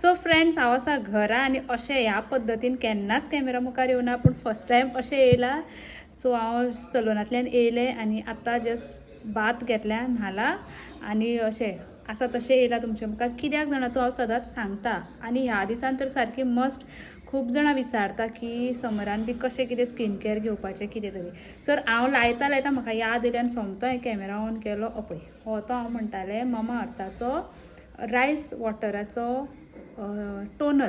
So friends हांव आसा घरा आनी अशें ह्या पद्दतीन केन्नाच कॅमेरा मुखार येवना पूण फर्स्ट टायम अशें येयला. सो हांव सलोनांतल्यान येयलें आनी आतां जस्ट बाथ घेतल्या न्हालां आनी अशें आसा तशें येयला तुमच्या मुखार. कित्याक जाणा तूं हांव सदांच सांगता आनी ह्या दिसान तर सारकी मस्ट खूब जाणां विचारता की समरान बी कशें कितें स्कीन केअर घेवपाचें कितें तरी. सर हांव लायता म्हाका याद येयलें आनी सोमतो हांवें कॅमेरा ऑन केलो. पळय हो तो हांव म्हणटालें मामाअर्थाचो रायस वॉटराचो टोनर.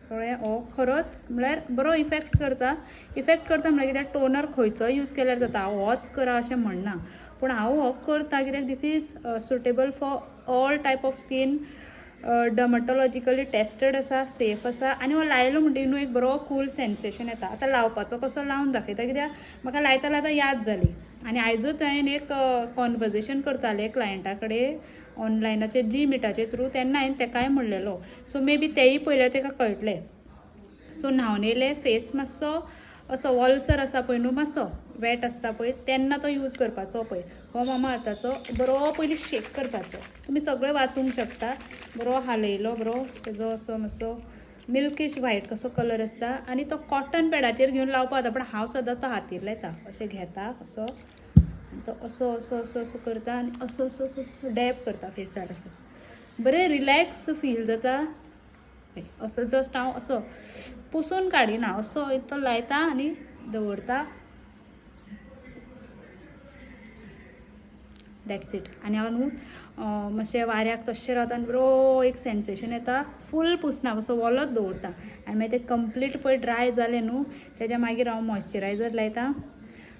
कळ्ळें? हो खरोच म्हळ्यार बरो इफेक्ट करता म्हळ्यार कित्याक टोनर खंयचो यूज केल्यार जाता. हांव होच करा अशें म्हणना पूण हांव हो करता कित्याक this is suitable for all type of skin. Dermatologically tested आसा, सेफ आसा आनी हो लायलो म्हणटकीर न्हू एक बरो कूल सेन्सेशन येता. आतां लावपाचो कसो लावन दाखयता कित्याक म्हाका लायता याद जाली. आनी आयजूच हांवें एक कॉन्वर्सेशन करतालें क्लायंटा कडेन ऑनलायनाचेर Gmeetचे थ्रू. तेन्ना हांवें तेकाय म्हणलेलो. सो मे बी तेय पळयल्यार तेका कळटलें. सो न्हांवन येयलें, फेस मातसो असो वॉल्सर आसा पळय न्हू, मातसो वेट आसता पळय तेन्ना तो यूज करपाचो. पळय हो मामाअर्थाचो बरो पयलीं शेक करपाचो. तुमी सगळें वाचूंक शकता. बरो हालयलो बरो तेजो असो मातसो मिल्कीश व्हायट कसो कलर आसता आनी तो कॉटन पॅडाचेर घेवन लावपा जाता. पूण हांव सदां तो हातीर लायता. अशें घेता असो तो असो असो असो असो करता आनी असो असो असो असो डॅब करता फेसार. असो बरें रिलॅक्स फील जाता. असो जस्ट हांव असो पुसून काडिना, असो तो लायता आनी दवरता. That's it. आनी हांव न्हू मातशें वाऱ्याक तशें रावता आनी बरो एक सेन्सेशन येता. फूल पुसना असो वॉलत दवरता आनी मागीर तें कंप्लीट पळय ड्राय जालें न्हू तेज्या मागीर हांव मॉइश्चरायजर लायता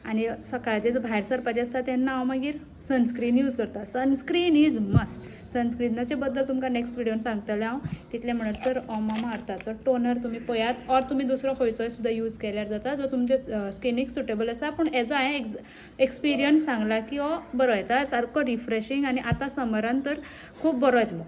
आनी सकाळचें जर भायर सरपाचें आसता तेन्ना हांव मागीर सनस्क्रीन यूज करता. Sunscreen is must. सनस्क्रिनाचे बद्दल तुमकां नेक्स्ट विडियोन सांगतलें हांव. तितलें म्हणसर मामाअर्थाचो टोनर तुमी पळयात ऑर तुमी दुसरो खंयचोय सुद्दां यूज केल्यार जाता जो तुमच्या स्किनीक सुटेबल आसा. पूण एजो हांवें एक्सपिरियन्स सांगला की हो बरो येता, सारको रिफ्रेशींग आनी आतां समरान तर खूब बरो येतलो.